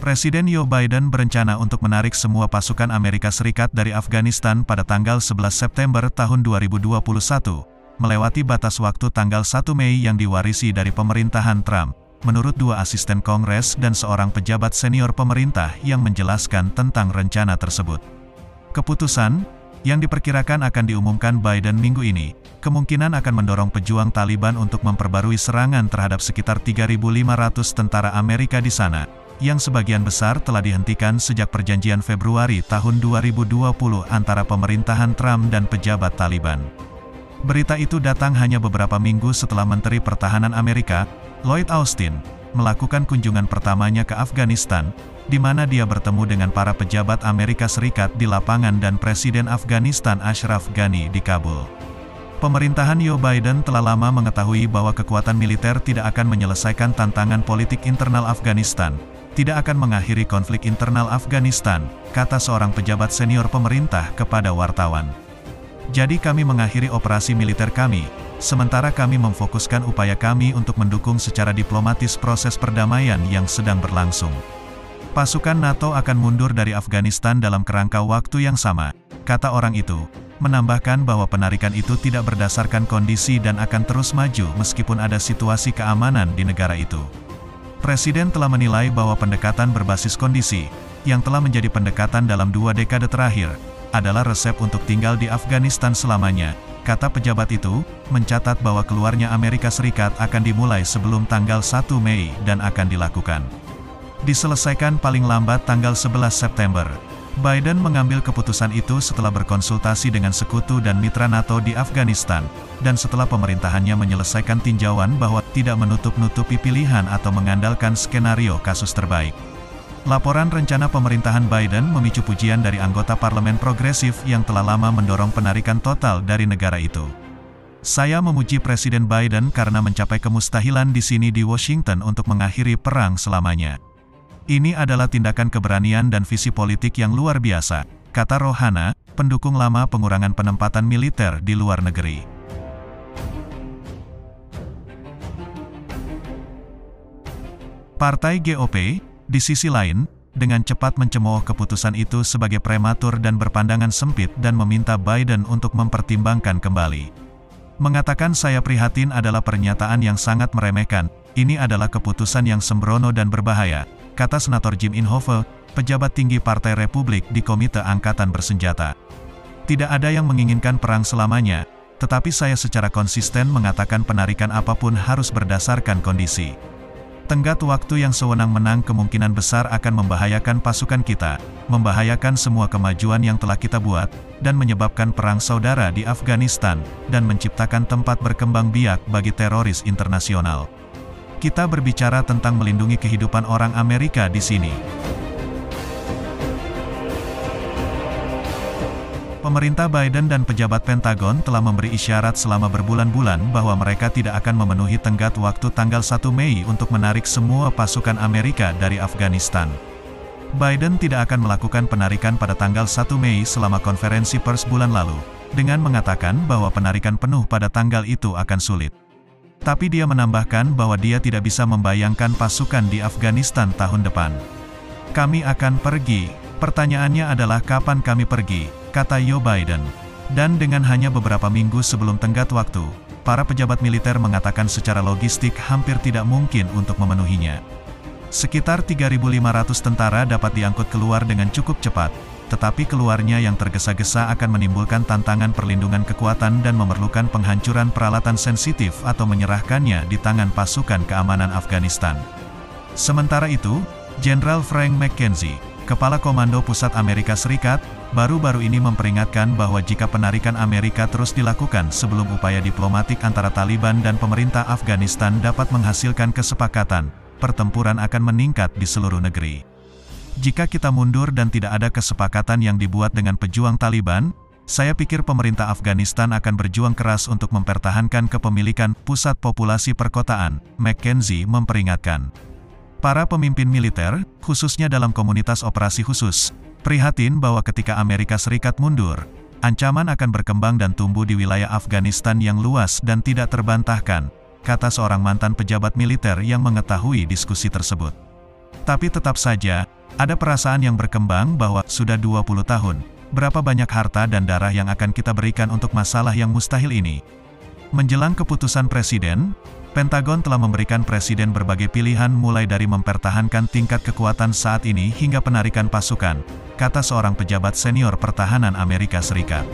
Presiden Joe Biden berencana untuk menarik semua pasukan Amerika Serikat dari Afghanistan pada tanggal 11 September tahun 2021, melewati batas waktu tanggal 1 Mei yang diwarisi dari pemerintahan Trump, menurut dua asisten Kongres dan seorang pejabat senior pemerintah yang menjelaskan tentang rencana tersebut. Keputusan, yang diperkirakan akan diumumkan Biden minggu ini, kemungkinan akan mendorong pejuang Taliban untuk memperbarui serangan terhadap sekitar 3.500 tentara Amerika di sana, yang sebagian besar telah dihentikan sejak perjanjian Februari tahun 2020 antara pemerintahan Trump dan pejabat Taliban. Berita itu datang hanya beberapa minggu setelah Menteri Pertahanan Amerika, Lloyd Austin, melakukan kunjungan pertamanya ke Afghanistan, di mana dia bertemu dengan para pejabat Amerika Serikat di lapangan dan Presiden Afghanistan Ashraf Ghani di Kabul. Pemerintahan Joe Biden telah lama mengetahui bahwa kekuatan militer tidak akan menyelesaikan tantangan politik internal Afghanistan, tidak akan mengakhiri konflik internal Afghanistan, kata seorang pejabat senior pemerintah kepada wartawan. Jadi kami mengakhiri operasi militer kami, sementara kami memfokuskan upaya kami untuk mendukung secara diplomatis proses perdamaian yang sedang berlangsung. Pasukan NATO akan mundur dari Afghanistan dalam kerangka waktu yang sama, kata orang itu, menambahkan bahwa penarikan itu tidak berdasarkan kondisi dan akan terus maju meskipun ada situasi keamanan di negara itu. Presiden telah menilai bahwa pendekatan berbasis kondisi, yang telah menjadi pendekatan dalam 2 dekade terakhir, adalah resep untuk tinggal di Afghanistan selamanya, kata pejabat itu, mencatat bahwa keluarnya Amerika Serikat akan dimulai sebelum tanggal 1 Mei dan akan dilakukan. Diselesaikan paling lambat tanggal 11 September. Biden mengambil keputusan itu setelah berkonsultasi dengan sekutu dan mitra NATO di Afghanistan, dan setelah pemerintahannya menyelesaikan tinjauan bahwa tidak menutup-nutupi pilihan atau mengandalkan skenario kasus terbaik. Laporan rencana pemerintahan Biden memicu pujian dari anggota parlemen progresif yang telah lama mendorong penarikan total dari negara itu. Saya memuji Presiden Biden karena mencapai kemustahilan di sini di Washington untuk mengakhiri perang selamanya. Ini adalah tindakan keberanian dan visi politik yang luar biasa, kata Rohana, pendukung lama pengurangan penempatan militer di luar negeri. Partai GOP, di sisi lain, dengan cepat mencemooh keputusan itu sebagai prematur dan berpandangan sempit dan meminta Biden untuk mempertimbangkan kembali. Mengatakan saya prihatin adalah pernyataan yang sangat meremehkan, ini adalah keputusan yang sembrono dan berbahaya, kata Senator Jim Inhofe, pejabat tinggi Partai Republik di Komite Angkatan Bersenjata. Tidak ada yang menginginkan perang selamanya, tetapi saya secara konsisten mengatakan penarikan apapun harus berdasarkan kondisi. Tenggat waktu yang sewenang-wenang kemungkinan besar akan membahayakan pasukan kita, membahayakan semua kemajuan yang telah kita buat, dan menyebabkan perang saudara di Afghanistan, dan menciptakan tempat berkembang biak bagi teroris internasional. Kita berbicara tentang melindungi kehidupan orang Amerika di sini. Pemerintah Biden dan pejabat Pentagon telah memberi isyarat selama berbulan-bulan bahwa mereka tidak akan memenuhi tenggat waktu tanggal 1 Mei untuk menarik semua pasukan Amerika dari Afghanistan. Biden tidak akan melakukan penarikan pada tanggal 1 Mei selama konferensi pers bulan lalu, dengan mengatakan bahwa penarikan penuh pada tanggal itu akan sulit. Tapi dia menambahkan bahwa dia tidak bisa membayangkan pasukan di Afghanistan tahun depan. Kami akan pergi. Pertanyaannya adalah kapan kami pergi, kata Joe Biden. Dan dengan hanya beberapa minggu sebelum tenggat waktu, para pejabat militer mengatakan secara logistik hampir tidak mungkin untuk memenuhinya. Sekitar 3.500 tentara dapat diangkut keluar dengan cukup cepat, tetapi keluarnya yang tergesa-gesa akan menimbulkan tantangan perlindungan kekuatan dan memerlukan penghancuran peralatan sensitif atau menyerahkannya di tangan pasukan keamanan Afghanistan. Sementara itu, Jenderal Frank McKenzie, Kepala Komando Pusat Amerika Serikat, baru-baru ini memperingatkan bahwa jika penarikan Amerika terus dilakukan sebelum upaya diplomatik antara Taliban dan pemerintah Afghanistan dapat menghasilkan kesepakatan, pertempuran akan meningkat di seluruh negeri. Jika kita mundur dan tidak ada kesepakatan yang dibuat dengan pejuang Taliban, saya pikir pemerintah Afghanistan akan berjuang keras untuk mempertahankan kepemilikan pusat populasi perkotaan, McKenzie memperingatkan. Para pemimpin militer, khususnya dalam komunitas operasi khusus, prihatin bahwa ketika Amerika Serikat mundur, ancaman akan berkembang dan tumbuh di wilayah Afghanistan yang luas dan tidak terbantahkan, kata seorang mantan pejabat militer yang mengetahui diskusi tersebut. Tapi tetap saja, Ada perasaan yang berkembang bahwa sudah 20 tahun, berapa banyak harta dan darah yang akan kita berikan untuk masalah yang mustahil ini. Menjelang keputusan Presiden, Pentagon telah memberikan Presiden berbagai pilihan mulai dari mempertahankan tingkat kekuatan saat ini hingga penarikan pasukan, kata seorang pejabat senior pertahanan Amerika Serikat.